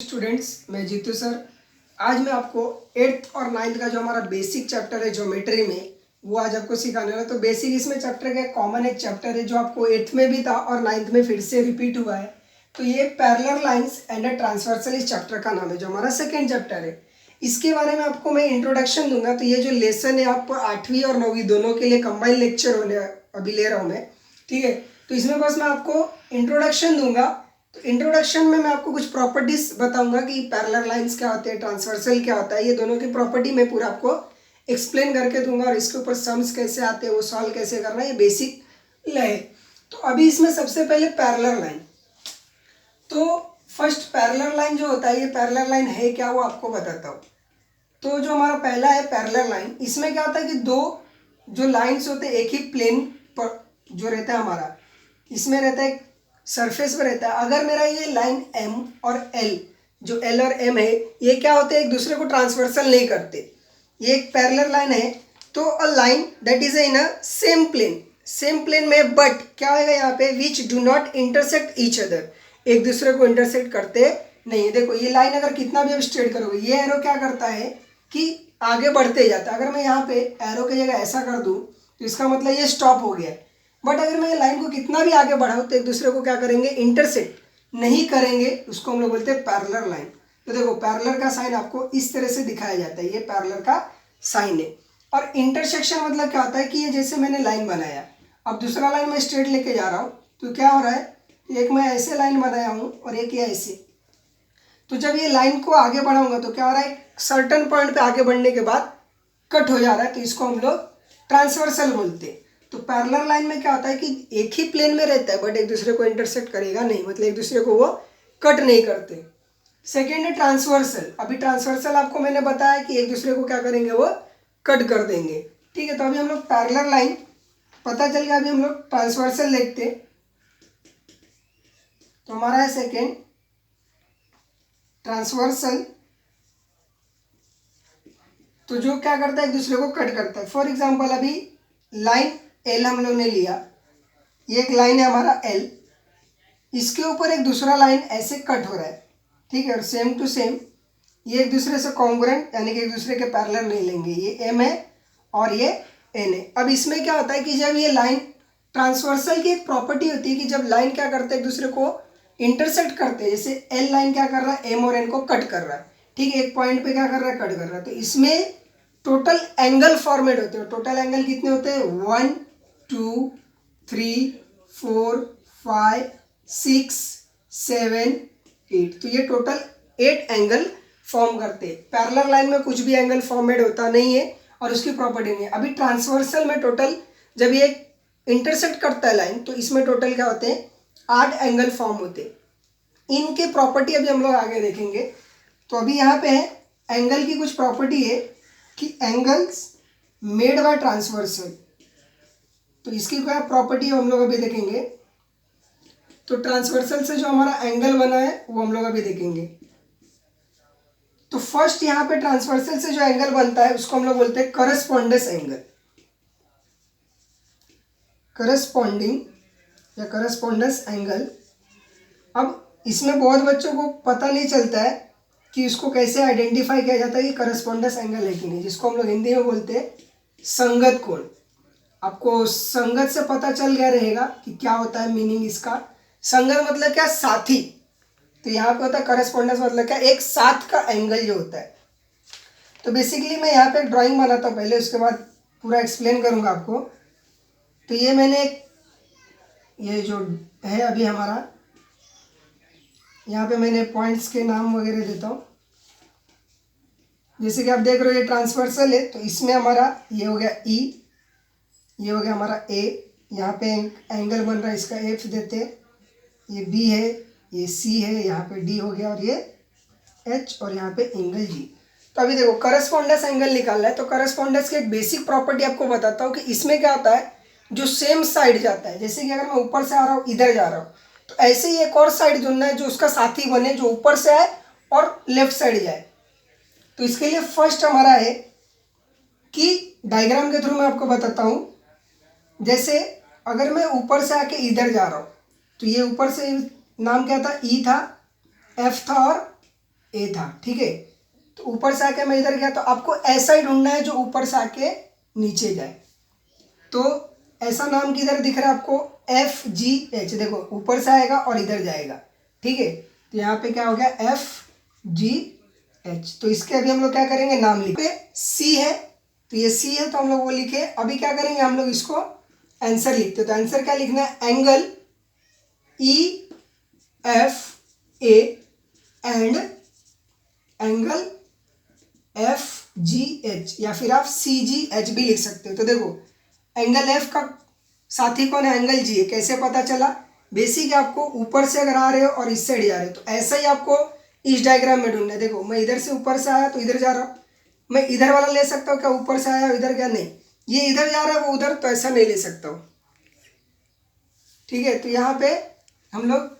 Students, मैं Jitu sir. आज मैं आपको 8th और 9th का जो हमारा बेसिक चैप्टर है ज्योमेट्री में, वो आज आपको सिखाने वाला। तो बेसिक इसमें चैप्टर का कॉमन एक चैप्टर है जो आपको 8th में भी था और 9th में फिर से रिपीट हुआ है। तो ये parallel lines and a transversal इस चैप्टर का नाम है, जो हमारा सेकेंड चैप्टर है। इसके बारे में आपको मैं इंट्रोडक्शन दूंगा। तो ये जो लेसन है आपको 8वीं और 9वीं दोनों के लिए कंबाइंड लेक्चर होने अभी ले रहा हूँ मैं, ठीक है। तो इसमें बस मैं आपको इंट्रोडक्शन दूंगा। तो इंट्रोडक्शन में मैं आपको कुछ प्रॉपर्टीज बताऊंगा कि पैरेलल लाइंस क्या होते हैं, ट्रांसवर्सल क्या होता है, ये दोनों की प्रॉपर्टी मैं पूरा आपको एक्सप्लेन करके दूंगा और इसके ऊपर सम्स कैसे आते हैं, वो सॉल्व कैसे करना है, ये बेसिक है। तो अभी इसमें सबसे पहले पैरेलल लाइन। तो फर्स्ट पैरेलल लाइन जो होता है, ये पैरेलल लाइन है क्या वो आपको बताता हूँ। तो जो हमारा पहला है पैरेलल लाइन, इसमें क्या होता है कि दो जो लाइंस होते हैं एक ही प्लेन पर जो रहता है हमारा, इसमें रहता है सरफेस पर रहता है। अगर मेरा ये लाइन एम और एल, जो एल और एम है, ये क्या होते हैं, एक दूसरे को ट्रांसवर्सल नहीं करते, ये एक पैरेलल लाइन है। तो a line that is in a same plane में, बट क्या होगा यहाँ पे, which do not intersect each other, एक दूसरे को इंटरसेक्ट करते नहीं है। देखो ये लाइन अगर कितना भी अब स्ट्रेट करोगे, ये एरो क्या करता है कि आगे बढ़ते जाता है। अगर मैं यहाँ पे एरो की जगह ऐसा कर दूँ तो इसका मतलब ये स्टॉप हो गया है। बट अगर मैं लाइन को कितना भी आगे बढ़ाऊँ तो एक दूसरे को क्या करेंगे, इंटरसेक्ट नहीं करेंगे। उसको हम लोग बोलते हैं पैरेलल लाइन। तो देखो पैरेलल का साइन आपको इस तरह से दिखाया जाता है, ये पैरेलल का साइन है। और इंटरसेक्शन मतलब क्या होता है कि ये जैसे मैंने लाइन बनाया, अब दूसरा लाइन मैं स्ट्रेट लेके जा रहा हूँ, तो क्या हो रहा है, एक मैं ऐसे लाइन बनाया हूँ और एक ये ऐसे। तो जब ये लाइन को आगे बढ़ाऊंगा तो क्या हो रहा है, सर्टन पॉइंट पे आगे बढ़ने के बाद कट हो जा रहा है, तो इसको हम लोग ट्रांसवर्सल बोलते हैं। तो पैरेलल लाइन में क्या होता है कि एक ही प्लेन में रहता है बट एक दूसरे को इंटरसेक्ट करेगा नहीं, मतलब एक दूसरे को वो कट नहीं करते। सेकेंड है ट्रांसवर्सल। अभी ट्रांसवर्सल आपको मैंने बताया कि एक दूसरे को क्या करेंगे, वो कट कर देंगे, ठीक है। तो अभी हम लोग पैरेलल लाइन पता चल गया, अभी हम लोग ट्रांसवर्सल देखते हैं। तो हमारा है सेकेंड ट्रांसवर्सल। तो जो क्या करता है, एक दूसरे को कट करता है। फॉर एग्जाम्पल अभी लाइन एल हम लोग ने लिया, ये एक लाइन है हमारा एल, इसके ऊपर एक दूसरा लाइन ऐसे कट हो रहा है, ठीक है। और सेम टू सेम ये एक दूसरे से कॉन्ग्रुएंट यानी कि एक दूसरे के पैरेलल नहीं लेंगे, ये एम है और ये एन है। अब इसमें क्या होता है कि जब ये लाइन, ट्रांसवर्सल की एक प्रॉपर्टी होती है कि जब लाइन क्या करते हैं, एक दूसरे को इंटरसेक्ट करते हैं। जैसे एल लाइन क्या कर रहा है, एम और एन को कट कर रहा है, ठीक है, एक पॉइंट पे क्या कर रहा है, कट कर रहा है। तो इसमें टोटल एंगल फॉर्मेट होते हैं। टोटल एंगल कितने होते हैं, 1 2 3 4 5 6 7 8। तो ये टोटल 8 एंगल फॉर्म करते हैं। पैरेलल लाइन में कुछ भी एंगल फॉर्मेट होता नहीं है और उसकी प्रॉपर्टी नहीं है। अभी ट्रांसवर्सल में टोटल जब ये इंटरसेक्ट करता है लाइन, तो इसमें टोटल क्या होते हैं, 8 एंगल फॉर्म होते हैं। इनके प्रॉपर्टी अभी हम लोग आगे देखेंगे। तो अभी यहाँ पे है एंगल की कुछ प्रॉपर्टी है कि एंगल्स मेड बाय ट्रांसवर्सल, तो इसकी क्या प्रॉपर्टी है हम लोग अभी देखेंगे। तो ट्रांसवर्सल से जो हमारा एंगल बना है वो हम लोग अभी देखेंगे। तो फर्स्ट यहाँ पे ट्रांसवर्सल से जो एंगल बनता है उसको हम लोग बोलते हैं करस्पॉन्डेंस एंगल, करस्पॉन्डिंग या करस्पॉन्डेंस एंगल। अब इसमें बहुत बच्चों को पता नहीं चलता है कि उसको कैसे आइडेंटिफाई किया जाता है कि करस्पॉन्डेंस एंगल है कि नहीं, जिसको हम लोग हिंदी में बोलते हैं संगत कोण। आपको संगत से पता चल गया रहेगा कि क्या होता है मीनिंग इसका। संगत मतलब क्या, साथी। तो यहाँ पे होता है करस्पॉन्डेंस मतलब क्या, एक साथ का एंगल जो होता है। तो बेसिकली मैं यहाँ पे एक ड्राइंग बनाता हूँ पहले, उसके बाद पूरा एक्सप्लेन करूँगा आपको। तो ये मैंने ये जो है अभी हमारा, यहाँ पे मैंने पॉइंट्स के नाम वगैरह देता हूँ। जैसे कि आप देख रहे हो ये ट्रांसवर्सल है, तो इसमें हमारा ये हो गया ई, ये हो गया हमारा ए, यहाँ पे एंगल बन रहा है इसका एफ देते हैं, ये बी है, ये सी है, यहाँ पे डी हो गया और ये एच और यहाँ पे एंगल जी। तो अभी देखो करस्पॉन्डेंस एंगल निकालना है। तो करस्पॉन्डेंस की एक बेसिक प्रॉपर्टी आपको बताता हूँ कि इसमें क्या होता है, जो सेम साइड जाता है। जैसे कि अगर मैं ऊपर से आ रहा हूँ, इधर जा रहा हूँ, तो ऐसे ही एक और साइड चुनना है जो उसका साथी बने, जो ऊपर से आए और लेफ्ट साइड जाए। तो इसके लिए फर्स्ट हमारा है कि डायग्राम के थ्रू मैं आपको बताता हूँ। जैसे अगर मैं ऊपर से आके इधर जा रहा हूँ, तो ये ऊपर से नाम क्या था, ई था, एफ था और ए था, ठीक है। तो ऊपर से आके मैं इधर गया, तो आपको ऐसा ही ढूंढना है जो ऊपर से आके नीचे जाए। तो ऐसा नाम किधर दिख रहा है आपको, एफ जी एच, देखो ऊपर से आएगा और इधर जाएगा, ठीक है। तो यहाँ पे क्या हो गया, एफ जी एच। तो इसके अभी हम लोग क्या करेंगे, नाम लिखे। सी है, तो ये सी है तो हम लोग वो लिखे। अभी क्या करेंगे, हम लोग इसको आंसर लिखते। तो आंसर क्या लिखना है, angle E F A and angle F G H, या फिर आप सी जी एच भी लिख सकते हो। तो देखो एंगल एफ का साथी कौन है, एंगल जी है। कैसे पता चला, बेसिक आपको ऊपर से अगर आ रहे हो और इस साइड जा रहे हो, तो ऐसा ही आपको इस डायग्राम में ढूंढना है। देखो मैं इधर से ऊपर से आया तो इधर जा रहा हूँ, मैं इधर वाला ले सकता हूँ क्या, ऊपर से आया इधर क्या, नहीं, ये इधर जा रहा है वो उधर, तो ऐसा नहीं ले सकता हूँ, ठीक है। तो यहाँ पे हम लोग,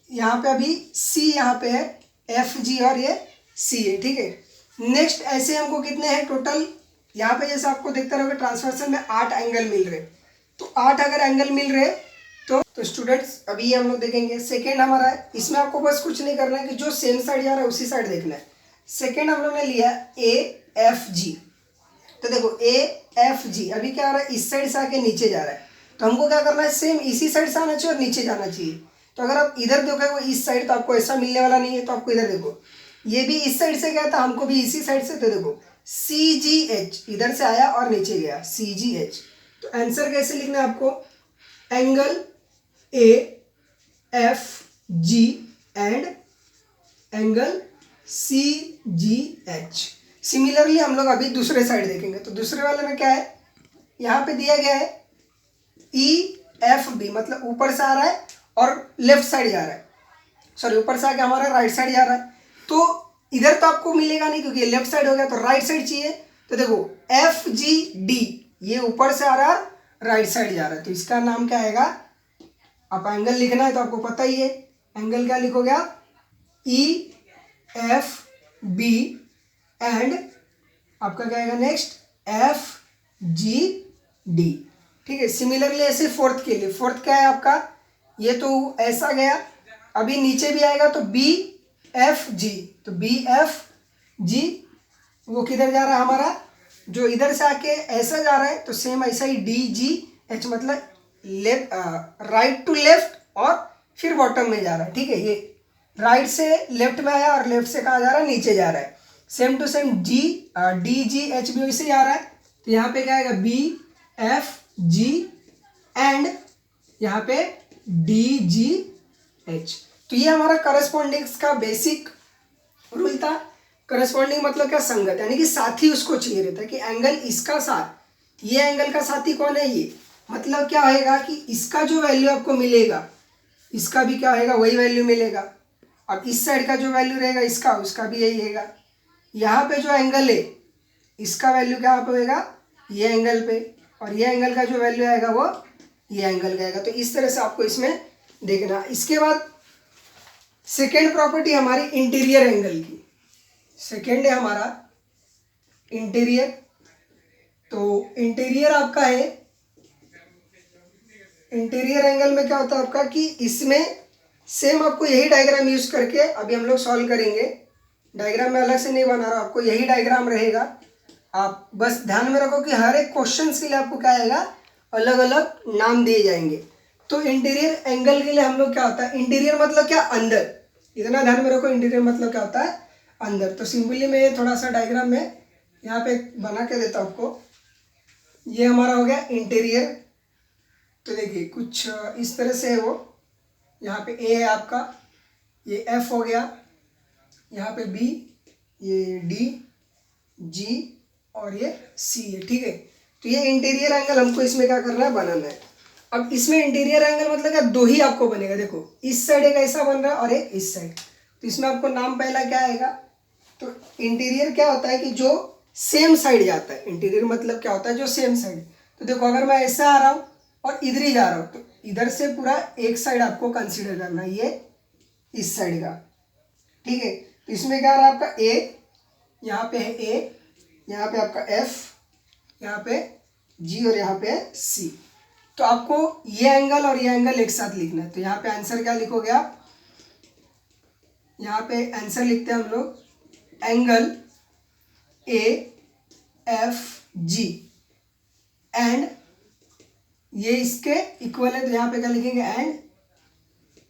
यहाँ पे अभी सी यहाँ पे है, एफ जी और ये सी है, ठीक है। नेक्स्ट ऐसे हमको कितने हैं टोटल, यहाँ पे जैसे आपको देखते रहोगे ट्रांसवर्सल में 8 एंगल मिल रहे। तो 8 अगर एंगल मिल रहे तो स्टूडेंट्स अभी ये हम लोग देखेंगे। सेकेंड हमारा है, इसमें आपको बस कुछ नहीं करना है कि जो सेम साइड जा रहा है उसी साइड देखना है। सेकेंड हम लोग ने लिया ए एफ जी। तो देखो ए एफ जी अभी क्या आ रहा है, इस साइड से आके नीचे जा रहा है। तो हमको क्या करना है, सेम इसी साइड से आना चाहिए और नीचे जाना चाहिए। तो अगर आप इधर देखोगे इस साइड, तो आपको ऐसा मिलने वाला नहीं है। तो आपको इधर देखो, ये भी इस साइड से गया था, हमको भी इसी साइड से। तो देखो सी जी एच इधर से आया और नीचे गया, सी जी एच। तो आंसर कैसे लिखना है आपको, angle A F G and angle C G H. Similarly हम लोग अभी दूसरे साइड देखेंगे। तो दूसरे वाले में क्या है, यहाँ पे दिया गया है ई एफ बी, मतलब ऊपर से आ रहा है और लेफ्ट साइड जा रहा है, सॉरी ऊपर से आके हमारा राइट साइड जा रहा है। तो इधर तो आपको मिलेगा नहीं क्योंकि लेफ्ट साइड हो गया, तो राइट साइड चाहिए। तो देखो एफ जी डी, ये ऊपर से आ रहा है राइट साइड जा रहा है, तो इसका नाम क्या आएगा, आप एंगल लिखना है तो आपको पता ही है, एंगल क्या लिखोगे आप, ई एफ बी एंड आपका क्या आएगा नेक्स्ट, एफ जी डी, ठीक है। सिमिलरली ऐसे फोर्थ के लिए, फोर्थ क्या है आपका, ये तो ऐसा गया, अभी नीचे भी आएगा तो बी एफ जी। तो बी एफ जी वो किधर जा रहा है हमारा, जो इधर से आके ऐसा जा रहा है, तो सेम ऐसा ही डी जी एच, मतलब लेफ्ट राइट टू लेफ्ट और फिर बॉटम में जा रहा है, ठीक है। ये राइट से लेफ्ट में आया और लेफ्ट से कहाँ जा रहा है, नीचे जा रहा है। Same to same G D G H भी वैसे ही आ रहा है। तो यहाँ पे क्या आएगा, बी एफ जी एंड यहाँ पे डी जी एच। तो ये हमारा करस्पॉन्डिंग्स का बेसिक रूल था। करस्पॉन्डिंग मतलब क्या, संगत, यानी कि साथी उसको चाहिए रहता है कि एंगल इसका साथ, ये एंगल का साथी कौन है, ये मतलब क्या होएगा कि इसका जो वैल्यू आपको मिलेगा, इसका भी क्या होएगा, वही वैल्यू मिलेगा। अब इस साइड का जो वैल्यू रहेगा इसका, उसका भी यही रहेगा। यहाँ पे जो एंगल है इसका वैल्यू क्या होएगा, ये एंगल पे, और ये एंगल का जो वैल्यू आएगा वो ये एंगल का आएगा। तो इस तरह से आपको इसमें देखना। इसके बाद सेकेंड प्रॉपर्टी हमारी इंटीरियर एंगल की, सेकेंड है हमारा इंटीरियर। तो इंटीरियर आपका है, इंटीरियर एंगल में क्या होता है आपका कि इसमें सेम आपको यही डायग्राम यूज करके अभी हम लोग सॉल्व करेंगे। डायग्राम में अलग से नहीं बना रहा, आपको यही डायग्राम रहेगा। आप बस ध्यान में रखो कि हर एक क्वेश्चन के लिए आपको क्या आएगा, अलग अलग नाम दिए जाएंगे। तो इंटीरियर एंगल के लिए हम लोग क्या होता है, इंटीरियर मतलब क्या, अंदर, इतना ध्यान में रखो। इंटीरियर मतलब क्या होता है, अंदर। तो सिंपली मैं थोड़ा सा डायग्राम में यहाँ पे बना के देता हूँ आपको। ये हमारा हो गया इंटीरियर। तो देखिए कुछ इस तरह से है वो, यहाँ पे ए है आपका, ये एफ हो गया, यहाँ पे बी, ये डी जी और ये सी है, ठीक है। तो ये इंटीरियर एंगल हमको इसमें क्या करना है, बनाना है। अब इसमें इंटीरियर एंगल मतलब क्या, दो ही आपको बनेगा। देखो इस साइड एक ऐसा बन रहा है और एक इस साइड। तो इसमें आपको नाम पहला क्या आएगा, तो इंटीरियर क्या होता है कि जो सेम साइड जाता है। इंटीरियर मतलब क्या होता है, जो सेम साइड। तो देखो अगर मैं ऐसा आ रहा हूँ और इधर ही जा रहा हूँ, तो इधर से पूरा एक साइड आपको कंसीडर करना है, ये इस साइड का, ठीक है। तो इसमें क्या आ रहा है आपका ए, यहाँ पे है ए, यहाँ पे आपका एफ, यहाँ पे जी और यहाँ पे सी। तो आपको ये एंगल और ये एंगल एक साथ लिखना है। तो यहाँ पे आंसर क्या लिखोगे आप, यहाँ पे आंसर लिखते हैं हम लोग एंगल AFG एंड ये इसके इक्वल है, तो यहाँ पे क्या लिखेंगे एंड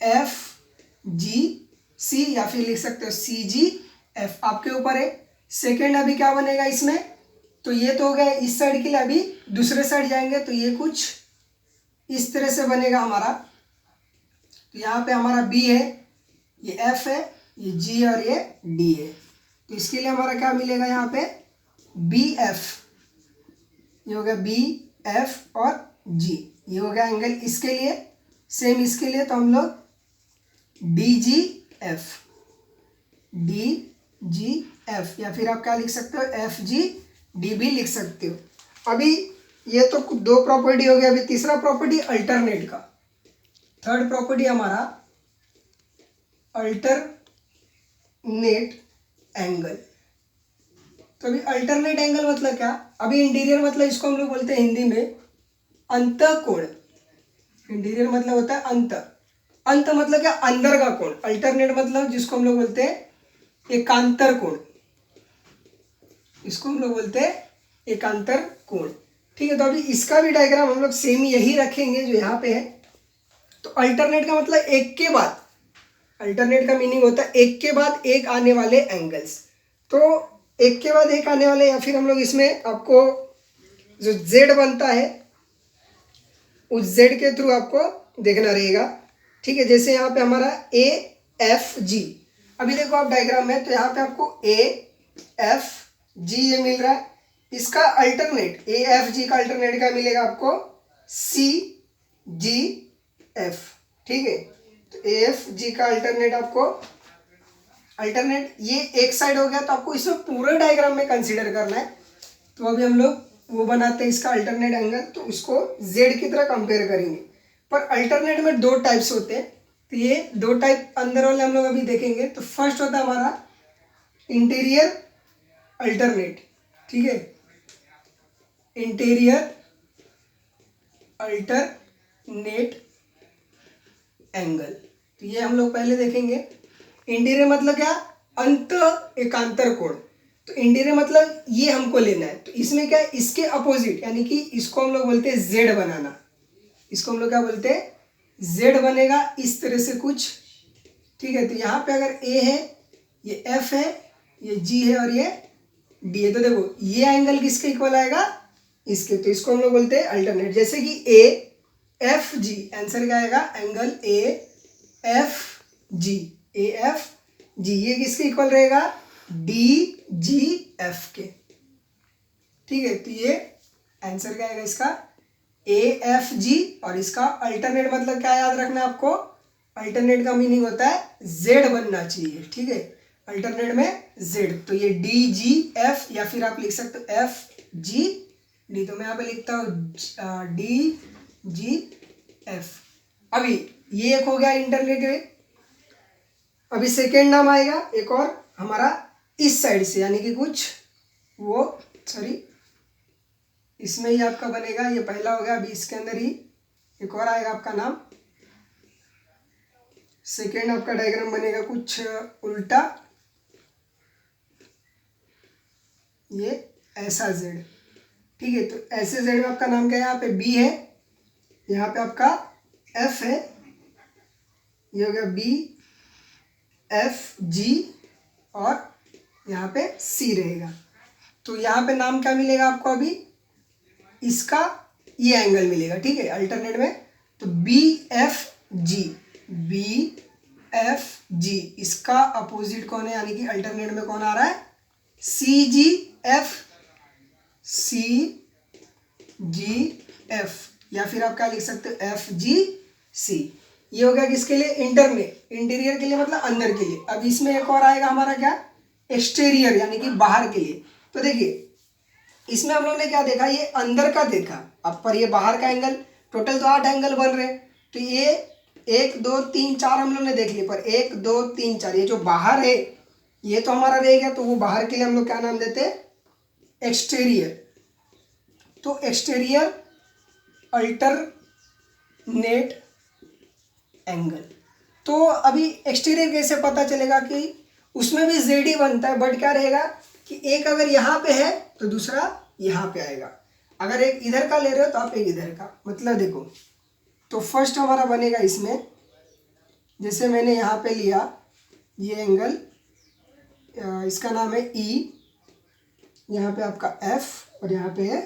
FGC या फिर लिख सकते हो CGF, आपके ऊपर है। सेकेंड अभी क्या बनेगा इसमें, तो ये तो हो गया इस साइड के लिए, अभी दूसरे साइड जाएंगे तो ये कुछ इस तरह से बनेगा हमारा। तो यहाँ पे हमारा B है, ये F है, ये G है और ये D है। तो इसके लिए हमारा क्या मिलेगा यहाँ पे BF, ये हो गया BF और G, ये हो गया एंगल इसके लिए। सेम इसके लिए तो हम लोग DGF या फिर आप क्या लिख सकते हो FGD भी लिख सकते हो। अभी ये तो दो प्रॉपर्टी हो गया, अभी तीसरा प्रॉपर्टी अल्टरनेट का। थर्ड प्रॉपर्टी हमारा अल्टरनेट एंगल। तो अभी अल्टरनेट एंगल मतलब क्या, अभी इंटीरियर मतलब इसको हम लोग बोलते हैं हिंदी में अंतःकोण। इंटीरियर मतलब होता है अंत मतलब क्या, अंदर का कोण। अल्टरनेट मतलब जिसको हम लोग बोलते हैं एकांतर कोण, इसको हम लोग बोलते हैं एकांतर कोण। ठीक है, तो अभी इसका भी डायग्राम हम लोग सेम यही रखेंगे जो यहाँ पे है। तो अल्टरनेट का मतलब एक के बाद, अल्टरनेट का मीनिंग होता है एक के बाद एक आने वाले एंगल्स। तो एक के बाद एक आने वाले, या फिर हम लोग इसमें आपको जो Z बनता है उस Z के थ्रू आपको देखना रहेगा। ठीक है, जैसे यहाँ पे हमारा AFG, अभी देखो आप डायग्राम में, तो यहाँ पे आपको AFG ये मिल रहा है। इसका अल्टरनेट AFG का अल्टरनेट क्या मिलेगा आपको CGF। ठीक है, तो AFG का अल्टरनेट आपको, अल्टरनेट ये एक साइड हो गया, तो आपको इसमें पूरे डायग्राम में कंसीडर करना है। तो अभी हम लोग वो बनाते हैं इसका अल्टरनेट एंगल, तो उसको Z की तरह कंपेयर करेंगे। पर अल्टरनेट में दो टाइप्स होते हैं, तो ये दो टाइप अंदर वाले हम लोग अभी देखेंगे। तो फर्स्ट होता है हमारा इंटीरियर अल्टरनेट। ठीक है, इंटीरियर अल्टरनेट एंगल, तो ये हम लोग पहले देखेंगे। इंटीरियर मतलब क्या, अंत एकांतर कोण। तो इंटीरियर मतलब ये हमको लेना है, तो इसमें क्या है, इसके अपोजिट, यानी कि इसको हम लोग बोलते हैं Z बनाना। इसको हम लोग क्या बोलते हैं, Z बनेगा इस तरह से कुछ। ठीक है, तो यहाँ पे अगर A है, ये F है, ये G है और ये D है, तो देखो ये एंगल किसके इक्वल आएगा, इसके। तो इसको हम लोग बोलते हैं अल्टरनेट। जैसे कि AFG, आंसर क्या आएगा एंगल AFG, ये किसके इक्वल रहेगा, DGF के। ठीक है, तो ये आंसर क्या आएगा इसका AFG, और इसका अल्टरनेट मतलब क्या याद रखना है आपको, अल्टरनेट का मीनिंग होता है Z बनना चाहिए। ठीक है, अल्टरनेट में Z, तो ये DGF या फिर आप लिख सकते हो FGD। तो मैं यहाँ पे लिखता हूँ DGF। अभी ये एक हो गया इंटरनेट। अभी सेकेंड नाम आएगा एक और हमारा इस साइड से, यानी कि कुछ वो सॉरी इसमें ही आपका बनेगा, ये पहला हो गया। अभी इसके अंदर ही एक और आएगा आपका नाम, सेकेंड आपका डायग्राम बनेगा कुछ उल्टा, ये ऐसा Z। ठीक है, तो ऐसे Z में आपका नाम क्या है, यहाँ पे B है, यहाँ पे आपका F है, ये हो गया BFG और यहाँ पे C रहेगा। तो यहाँ पे नाम क्या मिलेगा आपको, अभी इसका ये एंगल मिलेगा। ठीक है, अल्टरनेट में, तो BFG, इसका अपोजिट कौन है, यानी कि अल्टरनेट में कौन आ रहा है, CGF या फिर आप क्या लिख सकते हो FGC। ये हो गया किसके लिए, इंटीरियर के लिए, मतलब अंदर के लिए। अब इसमें एक और आएगा हमारा क्या, एक्सटीरियर, यानी कि बाहर के लिए। तो देखिए इसमें हम लोग ने क्या देखा, ये अंदर का देखा, अब पर ये बाहर का एंगल। टोटल तो 8 एंगल बन रहे, तो ये 1 2 3 4 हम लोग ने देख लिए, पर 1 2 3 4 ये जो बाहर है ये तो हमारा रहेगा, तो वो बाहर के लिए हम लोग क्या नाम देते हैं, एक्सटीरियर। तो एक्सटीरियर अल्टरनेट एंगल, तो अभी एक्सटीरियर कैसे पता चलेगा कि उसमें भी जेड ही बनता है, बट क्या रहेगा कि एक अगर यहाँ पे है तो दूसरा यहाँ पे आएगा। अगर एक इधर का ले रहे हो तो आप एक इधर का, मतलब देखो तो फर्स्ट हमारा बनेगा इसमें, जैसे मैंने यहाँ पे लिया ये एंगल, इसका नाम है ई, यहाँ पे आपका एफ और यहाँ पे है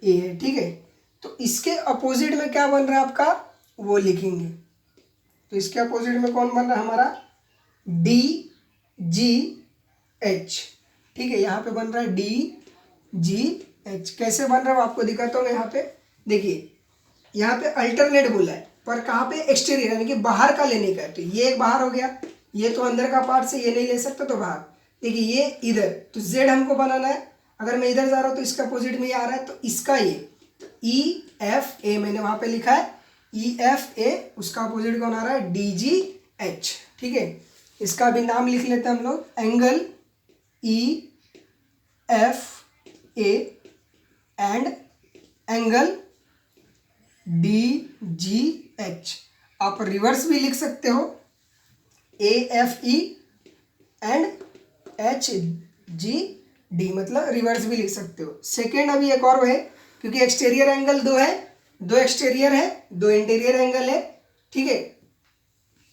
ए है, ठीक है। तो इसके अपोजिट में क्या बन रहा है आपका वो लिखेंगे। तो इसके अपोजिट में कौन बन रहा है हमारा डी जी एच, ठीक है। यहाँ पे बन रहा है डी जी एच। कैसे बन रहा है आपको दिखाता हूँ मैं। यहाँ पे देखिए, यहाँ पे अल्टरनेट बोला है, पर कहाँ पे एक्सटीरियर यानी कि बाहर का लेने का है। तो ये एक बाहर हो गया, ये तो अंदर का पार्ट से ये नहीं ले सकता तो बाहर। देखिए ये इधर, तो जेड हमको बनाना है। अगर मैं इधर जा रहा हूँ तो इसका अपोजिट में ये आ रहा है, तो इसका ये ई एफ ए मैंने वहाँ पे लिखा है ई एफ ए, उसका अपोजिट कौन आ रहा है डी जी एच, ठीक है। इसका भी नाम लिख लेते हैं हम लोग, angle E F A and angle D G H. आप रिवर्स भी लिख सकते हो, A F E and H G D, मतलब रिवर्स भी लिख सकते हो। सेकेंड अभी एक और है, क्योंकि एक्सटीरियर एंगल दो है, दो एक्सटीरियर है, दो इंटीरियर एंगल है, ठीक है।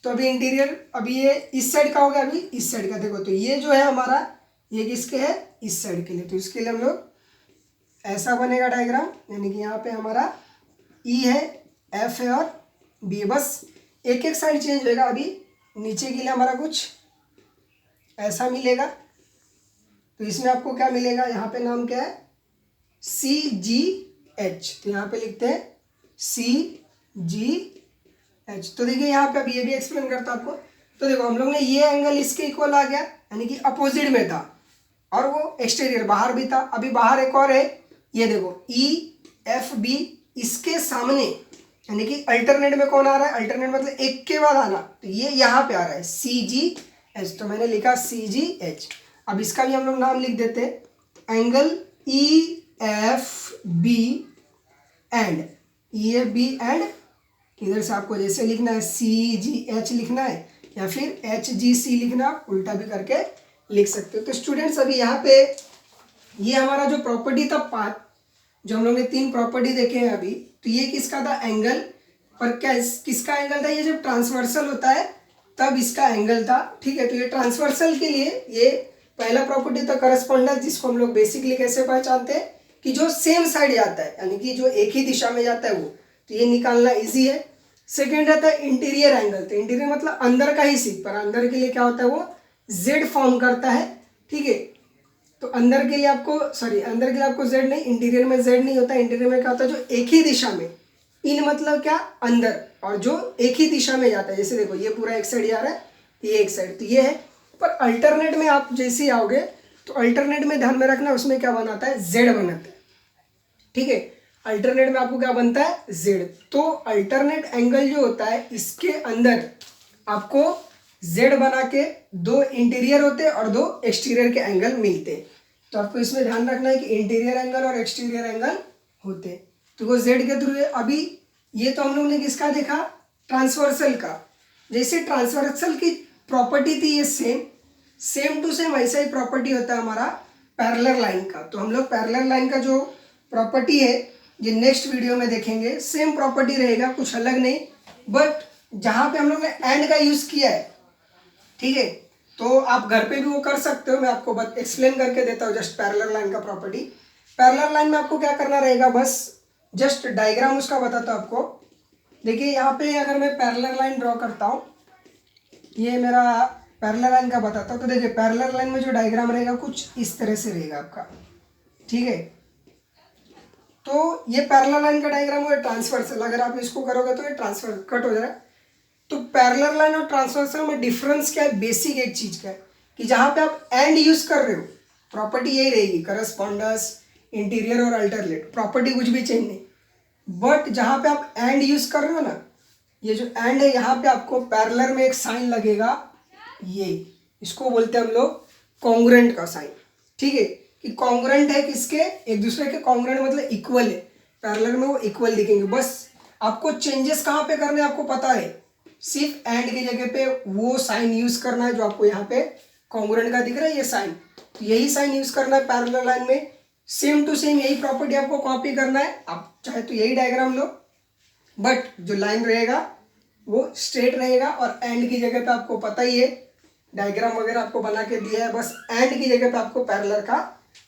तो अभी इंटीरियर, अभी ये इस साइड का हो गया, अभी इस साइड का देखो। तो ये जो है हमारा, ये किसके है इस साइड के लिए। तो इसके लिए हम लोग ऐसा बनेगा डायग्राम, यानी कि यहाँ पे हमारा ई है, एफ है और बी है, बस एक एक साइड चेंज होएगा। अभी नीचे के लिए हमारा कुछ ऐसा मिलेगा। तो इसमें आपको क्या मिलेगा, यहाँ पे नाम क्या है सी जी एच। तो यहाँ पे लिखते हैं सी जी एच। तो देखिए यहाँ पे अब ये भी एक्सप्लेन करता आपको। तो देखो हम लोग ने ये एंगल इसके इक्वल आ गया, यानी कि अपोजिट में था, और वो एक्सटीरियर बाहर भी था। अभी बाहर एक और है, ये देखो ई एफ बी, इसके सामने यानी कि अल्टरनेट में कौन आ रहा है, अल्टरनेट मतलब एक के बाद आना, तो ये यहाँ पे आ रहा है सी जी एच। तो मैंने लिखा सी जी एच। अब इसका भी हम लोग नाम लिख देते हैं, angle E F B and E F B and, इधर से आपको जैसे लिखना है सी जी एच लिखना है, या फिर एच जी सी लिखना, उल्टा भी करके लिख सकते हो। तो स्टूडेंट्स अभी यहाँ पे ये हमारा जो प्रॉपर्टी था पार्ट, जो हम लोग ने तीन प्रॉपर्टी देखे हैं अभी, तो ये किसका था एंगल, पर क्या किसका एंगल था, ये जब ट्रांसवर्सल होता है तब इसका एंगल था, ठीक है। तो ये ट्रांसवर्सल के लिए ये पहला प्रॉपर्टी था करस्पॉन्डेंस, जिसको हम लोग बेसिकली कैसे पहचानते हैं कि जो सेम साइड जाता है, यानी कि जो एक ही दिशा में जाता है वो, तो ये निकालना इजी है। सेकेंड रहता है इंटीरियर एंगल। तो इंटीरियर मतलब अंदर का ही सीख, पर अंदर के लिए क्या होता है वो जेड फॉर्म करता है, ठीक है। तो अंदर के लिए आपको, सॉरी अंदर के लिए आपको जेड नहीं, इंटीरियर में जेड नहीं होता। इंटीरियर में क्या होता है जो एक ही दिशा में, इन मतलब क्या अंदर, और जो एक ही दिशा में जाता है। जैसे देखो ये पूरा एक साइड जा रहा है, ये एक साइड, तो ये है। पर अल्टरनेट में आप जैसे ही आओगे तो अल्टरनेट में ध्यान में रखना, उसमें क्या बनाता है जेड बनाता है, ठीक है। अल्टरनेट में आपको क्या बनता है जेड। तो अल्टरनेट एंगल जो होता है इसके अंदर आपको जेड बना के दो इंटीरियर होते हैं और दो एक्सटीरियर के एंगल मिलते हैं। तो आपको इसमें ध्यान रखना है कि इंटीरियर एंगल और एक्सटीरियर एंगल होते हैं, तो वो जेड के थ्रू है। अभी ये तो हम लोग ने किसका देखा ट्रांसवर्सल का। जैसे ट्रांसवर्सल की प्रॉपर्टी थी ये सेम टू सेम ऐसा ही प्रॉपर्टी होता है हमारा पैरेलल लाइन का। तो हम लोग पैरेलल लाइन का जो प्रॉपर्टी है ये नेक्स्ट वीडियो में देखेंगे। सेम प्रॉपर्टी रहेगा, कुछ अलग नहीं, बट जहाँ पे हम लोग ने एंड का यूज़ किया है, ठीक है। तो आप घर पे भी वो कर सकते हो, मैं आपको एक्सप्लेन करके देता हूँ जस्ट पैरेलल लाइन का प्रॉपर्टी। पैरेलल लाइन में आपको क्या करना रहेगा, बस जस्ट डायग्राम उसका बताता हूँ आपको। देखिए यहाँ पे अगर मैं पैरेलल लाइन ड्रॉ करता हूँ, ये मेरा पैरेलल लाइन का बताता हूँ। तो देखिए पैरेलल लाइन में जो डायग्राम रहेगा कुछ इस तरह से रहेगा आपका, ठीक है। तो ये पैरेलल लाइन का डायग्राम हुआ ट्रांसवर्सल, अगर आप इसको करोगे तो ये ट्रांसफर कट हो जाएगा। तो पैरेलल लाइन और ट्रांसवर्सल में डिफरेंस क्या है, बेसिक एक चीज़ का है कि जहाँ पे आप एंड यूज़ कर रहे हो प्रॉपर्टी यही रहेगी, करस्पॉन्डेंस, इंटीरियर और अल्टरनेट, प्रॉपर्टी कुछ भी चेंज नहीं। बट जहाँ पे आप एंड यूज़ कर रहे हो ना, ये जो एंड है यहाँ पे आपको पैरेलल में एक साइन लगेगा, ये इसको बोलते हैं हम लोग कॉन्ग्रुएंट का साइन, ठीक है। कि कॉन्ग्रुएंट है किसके, एक दूसरे के, कॉन्ग्रुएंट मतलब इक्वल है, पैरेलल में वो इक्वल दिखेंगे। बस आपको चेंजेस कहाँ पे करने आपको पता है, सिर्फ एंड की जगह पे वो साइन यूज करना है जो आपको यहाँ पे कॉन्ग्रुएंट का दिख रहा है, ये साइन, तो यही साइन यूज करना है पैरेलल लाइन में। सेम टू सेम यही प्रॉपर्टी आपको कॉपी करना है। आप चाहे तो यही डायग्राम लो, बट जो लाइन रहेगा वो स्ट्रेट रहेगा और एंड की जगह पे आपको पता ही है डायग्राम वगैरह आपको बना के दिया है, बस एंड की जगह पे आपको पैरेलल का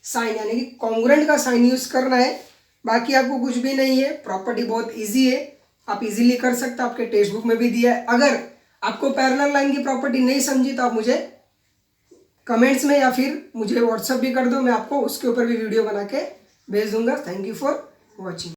साइन यानी कि कॉन्ग्रुएंट का साइन यूज करना है। बाकी आपको कुछ भी नहीं है, प्रॉपर्टी बहुत इजी है, आप इजीली कर सकते हो, आपके टेक्स्ट बुक में भी दिया है। अगर आपको पैरेलल लाइन की प्रॉपर्टी नहीं समझी तो आप मुझे कमेंट्स में या फिर मुझे व्हाट्सअप भी कर दो, मैं आपको उसके ऊपर भी वीडियो बना के भेज दूंगा। Thank you for watching.